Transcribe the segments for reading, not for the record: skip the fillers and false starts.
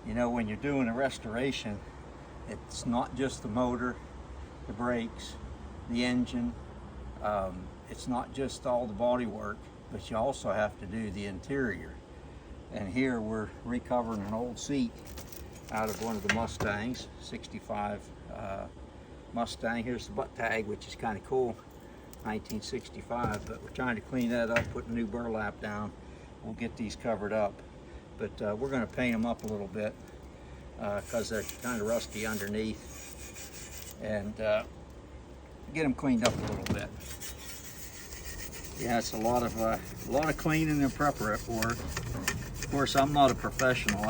You know, when you're doing a restoration, it's not just the motor, the brakes, the engine. It's not just all the body work, but you also have to do the interior. And here we're recovering an old seat out of one of the Mustangs, 65 Mustang. Here's the butt tag, which is kind of cool, 1965, but we're trying to clean that up, put a new burlap down. We'll get these covered up, but we're going to paint them up a little bit because they're kind of rusty underneath, and get them cleaned up a little bit. Yeah, it's a lot of cleaning and prep work. Of course, I'm not a professional.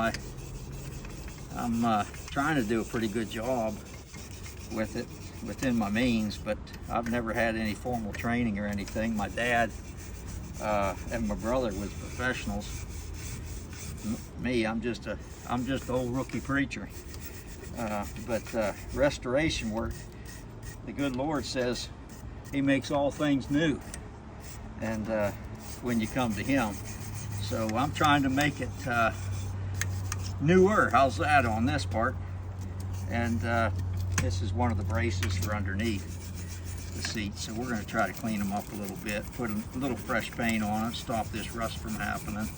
I'm trying to do a pretty good job with it within my means, but I've never had any formal training or anything. My dad and my brother was professionals. Me, I'm just an old rookie preacher. But restoration work, the good Lord says He makes all things new, and when you come to Him. So I'm trying to make it newer. How's that on this part? And this is one of the braces for underneath the seat. So we're going to try to clean them up a little bit, put a little fresh paint on them, stop this rust from happening.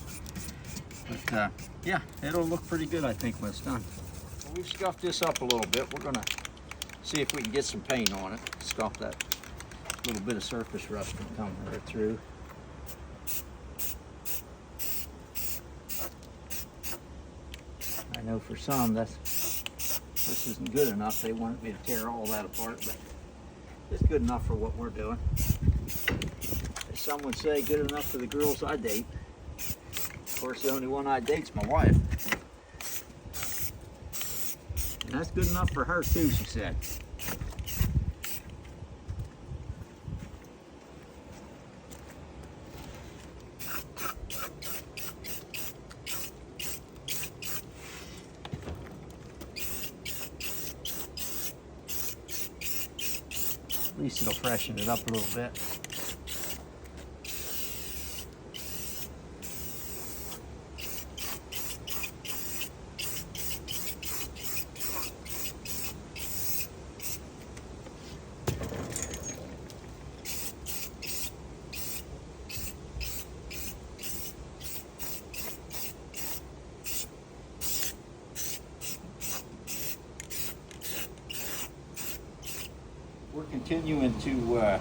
But yeah, it'll look pretty good, I think, when it's done. Well, we've scuffed this up a little bit. We're going to see if we can get some paint on it, stop that little bit of surface rust from coming right through. I know for some this isn't good enough. They wanted me to tear all that apart, but it's good enough for what we're doing. As some would say, good enough for the girls I date. Of course, the only one I date's my wife. And that's good enough for her too, she said. At least it'll freshen it up a little bit. We're continuing to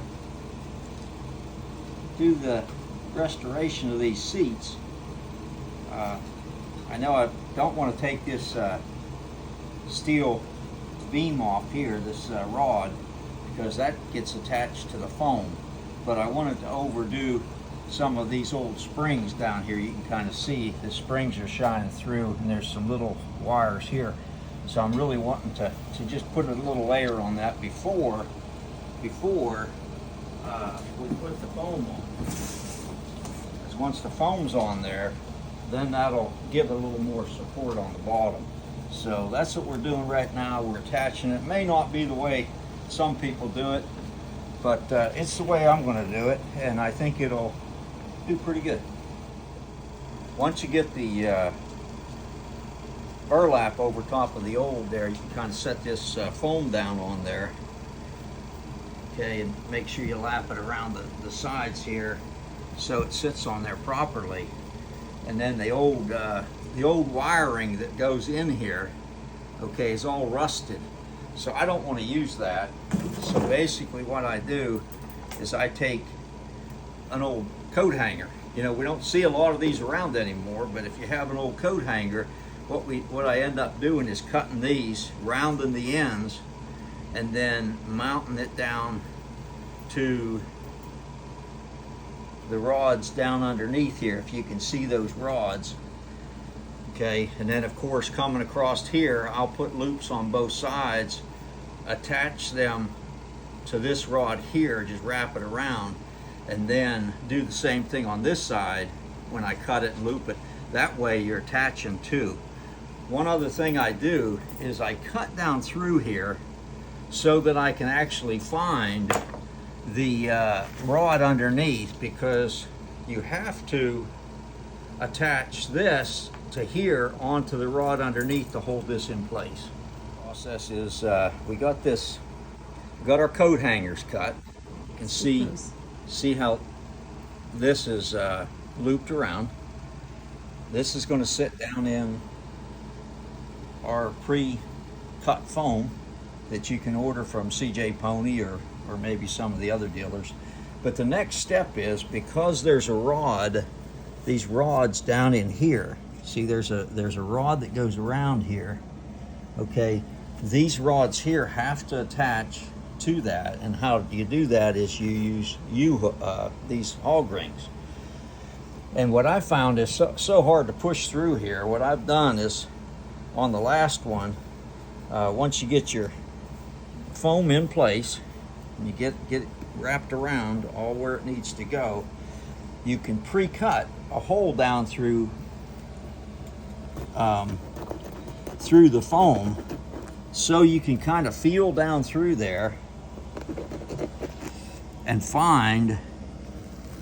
do the restoration of these seats. I know I don't want to take this steel beam off here, this rod, because that gets attached to the foam. But I wanted to overdo some of these old springs down here. You can kind of see the springs are shining through, and there's some little wires here. So I'm really wanting to just put a little layer on that before we put the foam on. Because once the foam's on there, then that'll give a little more support on the bottom. So that's what we're doing right now. We're attaching it. It may not be the way some people do it, but it's the way I'm going to do it, and I think it'll do pretty good. Once you get the burlap over top of the old there, you can kind of set this foam down on there. Okay, and make sure you lap it around the sides here so it sits on there properly. And then the old wiring that goes in here, okay, is all rusted. So I don't want to use that. So basically what I do is I take an old coat hanger. You know, we don't see a lot of these around anymore, but if you have an old coat hanger, what I end up doing is cutting these, rounding the ends, and then mounting it down to the rods down underneath here, if you can see those rods. Okay, and then of course coming across here, I'll put loops on both sides, attach them to this rod here, just wrap it around, and then do the same thing on this side when I cut it and loop it. That way you're attaching two. One other thing I do is I cut down through here so that I can actually find the rod underneath, because you have to attach this to here onto the rod underneath to hold this in place. Process is we got our coat hangers cut. You can see how this is looped around. This is going to sit down in our pre-cut foam that you can order from CJ Pony or maybe some of the other dealers. But the next step is, because there's a rod, these rods down in here. See, there's a rod that goes around here. Okay, these rods here have to attach to that, and how you do that is you use these hog rings. And what I found is so hard to push through here. What I've done is, on the last one, once you get your foam in place and you get it wrapped around all where it needs to go, you can pre-cut a hole down through the foam, so you can kind of feel down through there and find,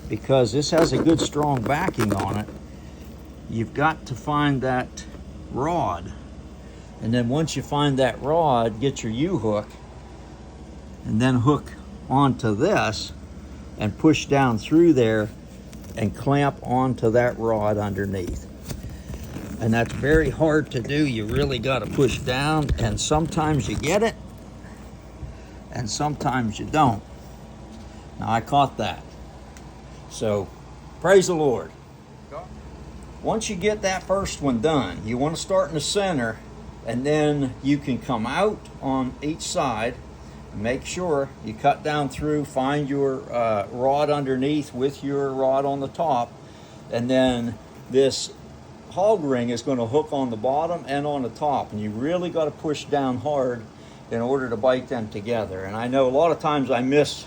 because this has a good strong backing on it, you've got to find that rod. And then once you find that rod, get your U-hook and then hook onto this and push down through there and clamp onto that rod underneath. And that's very hard to do. You really got to push down, and sometimes you get it and sometimes you don't. Now, I caught that. So praise the Lord. Once you get that first one done, you want to start in the center, and then you can come out on each side. Make sure you cut down through, find your rod underneath with your rod on the top, and then this hog ring is going to hook on the bottom and on the top, and you really got to push down hard in order to bite them together. And I know a lot of times I miss,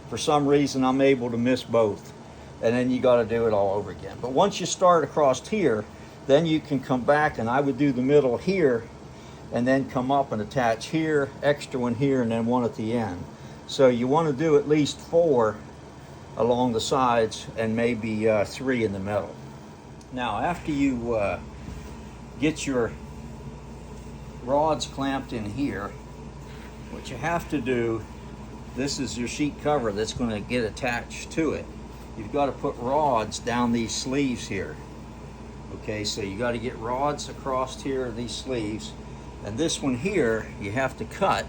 for some reason I'm able to miss both, and then you got to do it all over again. But once you start across here, then you can come back, and I would do the middle here and then come up and attach here, extra one here, and then one at the end. So you want to do at least 4 along the sides and maybe 3 in the middle. Now, after you get your rods clamped in here, what you have to do, this is your sheet cover that's going to get attached to it. You've got to put rods down these sleeves here. Okay, so you got to get rods across here, these sleeves. And this one here, you have to cut.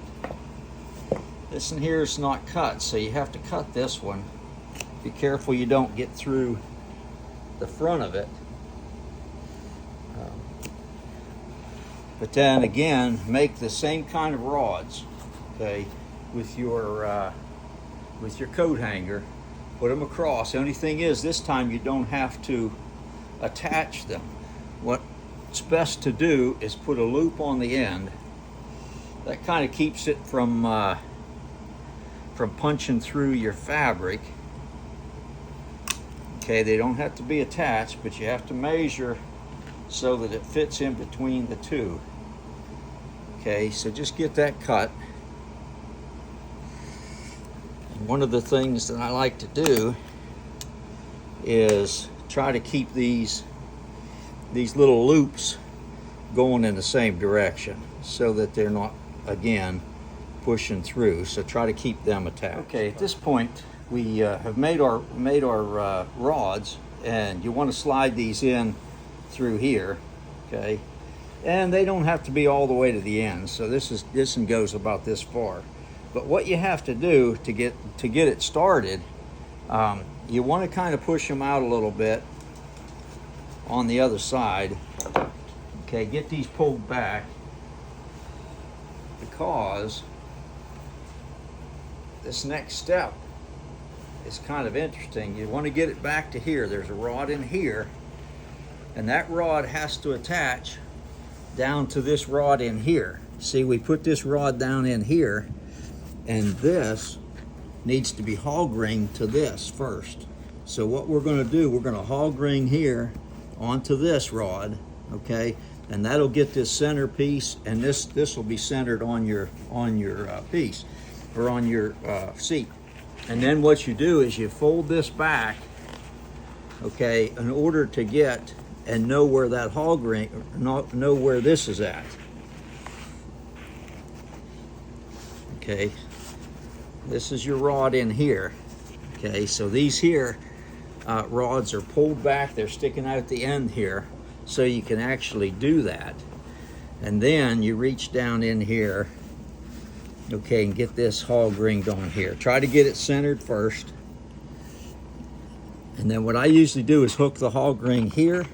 This one here is not cut, so you have to cut this one. Be careful you don't get through the front of it. But then again, make the same kind of rods, okay, with your coat hanger. Put them across. The only thing is, this time you don't have to attach them. What's best to do is put a loop on the end. That kind of keeps it from punching through your fabric. Okay, they don't have to be attached, but you have to measure so that it fits in between the two. Okay, so just get that cut. And one of the things that I like to do is try to keep these little loops going in the same direction so that they're not, again, pushing through. So try to keep them attached. Okay, at this point we have made our rods, and you want to slide these in through here, okay, and they don't have to be all the way to the end. So this one goes about this far. But what you have to do to get it started, you want to kind of push them out a little bit on the other side. Okay, get these pulled back, because this next step is kind of interesting. You want to get it back to here. There's a rod in here, and that rod has to attach down to this rod in here. See, we put this rod down in here, and this needs to be hog ringed to this first. So what we're going to do, we're going to hog ring here onto this rod, okay, and that'll get this center piece, and this will be centered on your piece, or on your seat. And then what you do is you fold this back, okay, in order to get and know where that hog ring, know where this is at. Okay, this is your rod in here. Okay, so these here rods are pulled back, they're sticking out at the end here, so you can actually do that. And then you reach down in here, okay, and get this hog ring on here. Try to get it centered first. And then what I usually do is hook the hog ring here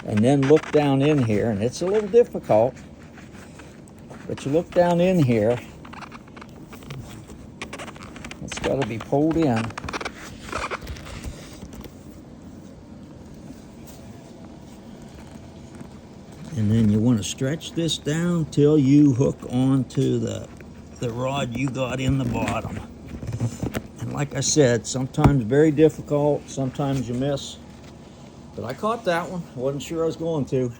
and then look down in here, and it's a little difficult, but you look down in here, it's got to be pulled in. And then you want to stretch this down till you hook onto the rod you got in the bottom. And like I said, sometimes very difficult, sometimes you miss. But I caught that one. I wasn't sure I was going to.